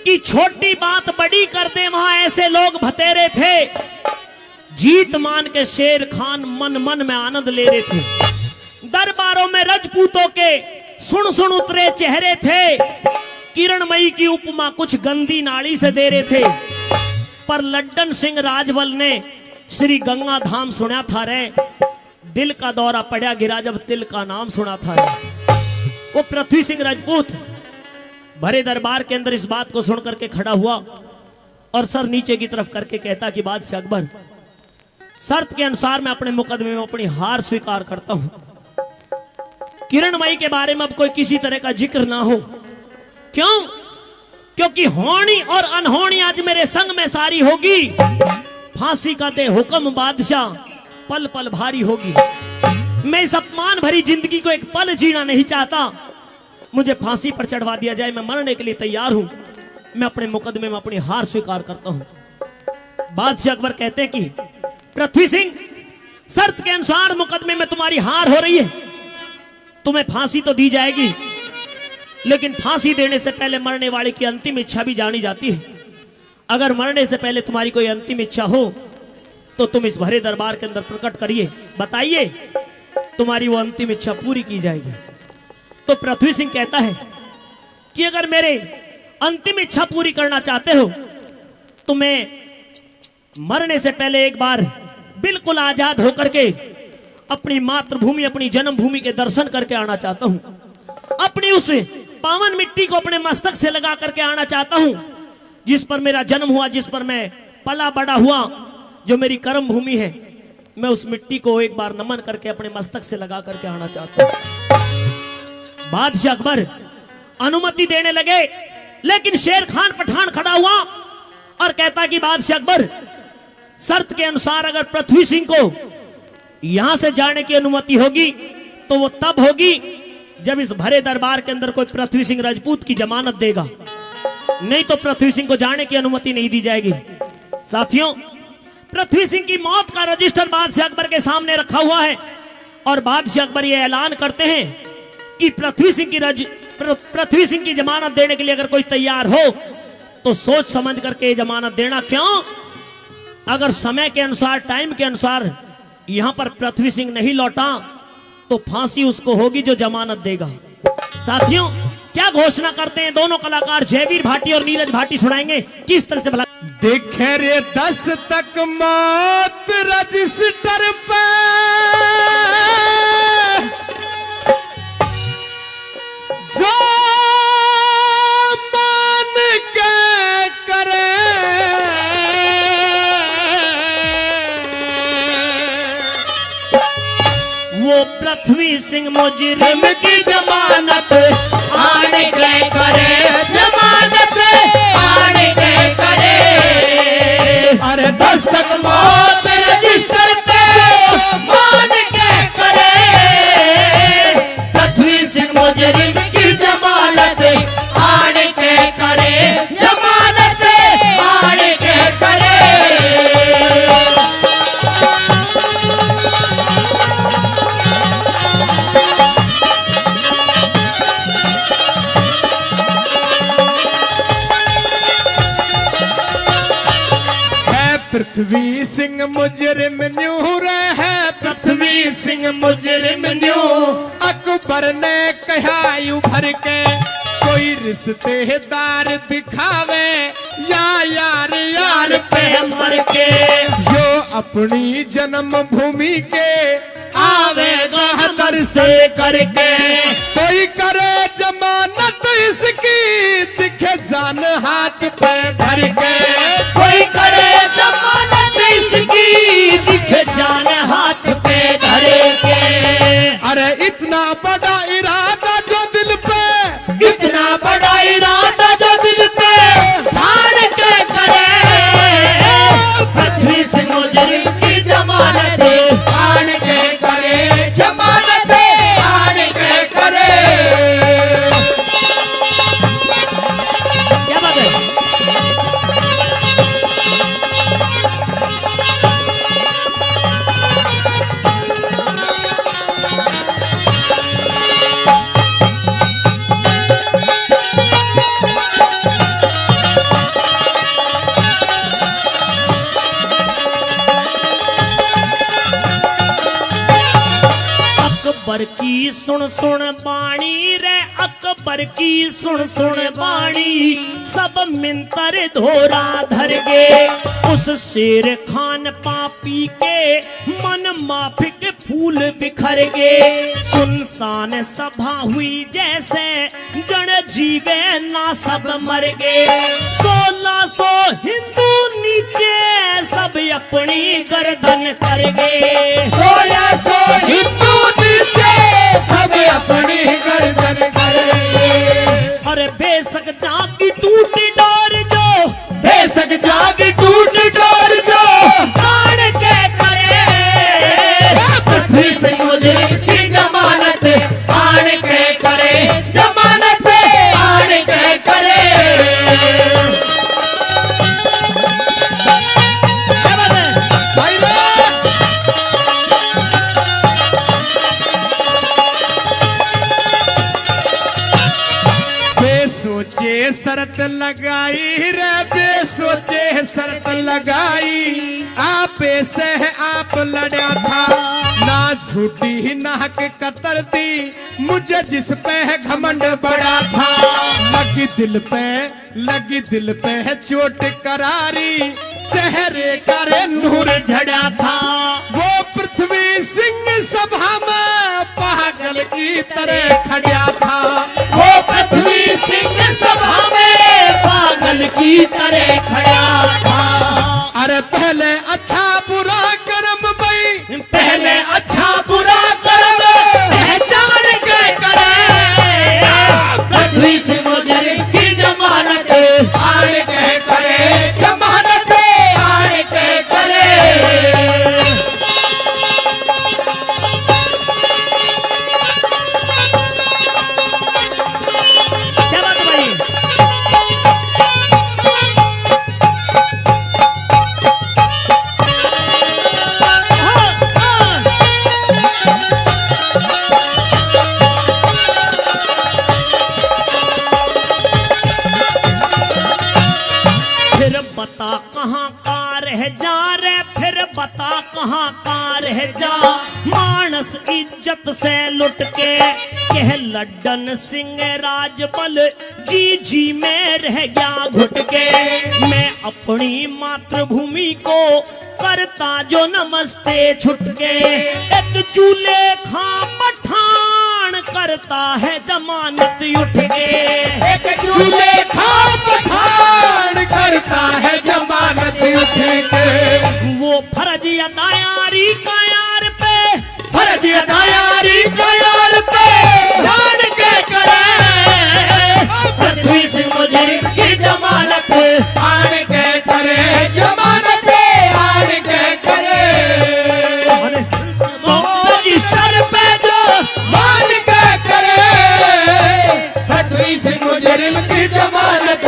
कि छोटी बात बड़ी कर दे, वहां ऐसे लोग भतेरे थे। जीत मान के शेर खान मन मन में आनंद ले रहे थे। दरबारों में राजपूतों के सुन सुन उतरे चेहरे थे। किरणमयी की उपमा कुछ गंदी नाड़ी से दे रहे थे। पर लड्डन सिंह राजवल ने श्री गंगा धाम सुना था रे, दिल का दौरा पड़ा गिरा जब तिल का नाम सुना था रे। वो पृथ्वी सिंह राजपूत भरे दरबार के अंदर इस बात को सुन करके खड़ा हुआ और सर नीचे की तरफ करके कहता कि बादशाह अकबर, शर्त के अनुसार मैं अपने मुकदमे में अपनी हार स्वीकार करता हूं। किरणमयी के बारे में अब कोई किसी तरह का जिक्र ना हो। क्यों? क्योंकि होनी और अनहोनी आज मेरे संग में सारी होगी। फांसी का दे हुक्म बादशाह, पल पल भारी होगी। मैं इस अपमान भरी जिंदगी को एक पल जीना नहीं चाहता। मुझे फांसी पर चढ़वा दिया जाए, मैं मरने के लिए तैयार हूं। मैं अपने मुकदमे में अपनी हार स्वीकार करता हूं। बादशाह अकबर कहते कि पृथ्वी सिंह, शर्त के अनुसार मुकदमे में तुम्हारी हार हो रही है। तुम्हें फांसी तो दी जाएगी, लेकिन फांसी देने से पहले मरने वाले की अंतिम इच्छा भी जानी जाती है। अगर मरने से पहले तुम्हारी कोई अंतिम इच्छा हो तो तुम इस भरे दरबार के अंदर प्रकट करिए, बताइए, तुम्हारी वो अंतिम इच्छा पूरी की जाएगी। तो पृथ्वी सिंह कहता है कि अगर मेरे अंतिम इच्छा पूरी करना चाहते हो तो मैं मरने से पहले एक बार बिल्कुल आजाद होकर के अपनी मातृभूमि, अपनी जन्मभूमि के दर्शन करके आना चाहता हूं। अपनी उस पावन मिट्टी को अपने मस्तक से लगा करके आना चाहता हूं, जिस पर मेरा जन्म हुआ, जिस पर मैं पला बड़ा हुआ, जो मेरी कर्म भूमि है। मैं उस मिट्टी को एक बार नमन करके अपने मस्तक से लगा करके आना चाहता हूं। बादशाह अकबर अनुमति देने लगे, लेकिन शेर खान पठान खड़ा हुआ और कहता कि बादशाह अकबर, शर्त के अनुसार अगर पृथ्वी सिंह को यहां से जाने की अनुमति होगी तो वो तब होगी जब इस भरे दरबार के अंदर कोई पृथ्वी सिंह राजपूत की जमानत देगा, नहीं तो पृथ्वी सिंह को जाने की अनुमति नहीं दी जाएगी। साथियों, पृथ्वी सिंह की मौत का रजिस्टर बादशाह अकबर के सामने रखा हुआ है और बादशाह अकबर ये ऐलान करते हैं कि पृथ्वी सिंह की जमानत देने के लिए अगर कोई तैयार हो तो सोच समझ करके ये जमानत देना। क्यों? अगर समय के अनुसार, टाइम के अनुसार यहां पर पृथ्वी सिंह नहीं लौटा तो फांसी उसको होगी जो जमानत देगा। साथियों, क्या घोषणा करते हैं दोनों कलाकार, जयवीर भाटी और नीरज भाटी, सुनाएंगे किस तरह से भला। देखे रे 10 तक मौत रजिस्टर पे, जो मान के करे वो पृथ्वी सिंह मुजरिम की जमानत आने के करे, जमानत आने के करे। अरे 10 तक मौत रजिस्टर पे मान के करे। पृथ्वी सिंह मुजरिम की जमानत आने के करे, जमानत आने के करे। पृथ्वी सिंह मुजरिम न्यू रे है, पृथ्वी सिंह मुजरिम न्यू। अकबर ने कहा यूं भर के, कोई रिश्तेदार दिखावे या यार यार पे मर के, जो अपनी जन्म भूमि के आवेगा हदर से करके। कोई करे जमानत इसकी, दिखे जान हाथ पे धर के। कोई करे जमानत इसकी, दिखे जान हाथ पे धर के। अरे इतना बड़ा इरादा जो दिल पे, इतना बड़ा इरादा जो दिल पे ठान के करे। पृथ्वी सिंह मुजरिम की जमानत आन के करे, जमानत आन के करे। क्या बात है? अकबर की सुन सुन बाणी रे, अकबर की सुन सुन बाणी, सब मिंतर धोरा धर गे। उस शेर खान पापी के मन माफिक फूल बिखर गे। सुनसान सभा हुई जैसे जन जीवे ना सब मर गे। 1600 हिंदू नीचे सब अपनी गर्दन कर गे। 1600 हिंदू नीचे सब अपनी गर्दन करेंगे। अरे बेशक जागी टूटी डोर जो, बेशक जागी टूट डोर जो ताड़ के करे, पृथ्वी से मुजरिम की जमानत आड़ के करे, जमानत आड़ के करे। क्या बात है? भाई रे। बेसोचे शरत लगाई रे, बेसोचे शरत लगाई, आपे से आप लड़ा था, ना झूठी ना हक कतरती, मुझे जिस पे घमंड बड़ा था। लगी दिल पे चोट करारी, चेहरे करे नूर झड़ा था। वो पृथ्वी सिंह सभा में पागल की तरह खड़ा था। वो पृथ्वी सिंह सभा में पागल की तरह खड़ा था। अरे पहले अच्छा बुरा कर्म भाई, पहले अच्छा बुरा कर्म पहचान के करे, पृथ्वी से मुजरिम की जमानत आड़ के करे, जमानत आड़ के करे। क्या बात है भाई? फिर बता कहाँ का रह जा रे, फिर बता कहाँ का रह जा, मानस इज्जत से लुट के कह लड्डन सिंह राजबल जी जी में रह गया घुट के। मैं अपनी मातृभूमि को करता जो नमस्ते छुट के, एक चूल्हे खा पठान करता है जमानत उठ के। एक चूल्हे खा पठान करता है जमानत उठ के। वो फर्ज अदायारी का यार पे, फर्ज अदायारी का यार पे जान के करे, पृथ्वी से मुजरिम की जमानत आड़ के करे, जमानत आड़ के करे। रजिस्टर पे जो मान के करे, पृथ्वी से मुजरिम की जमानत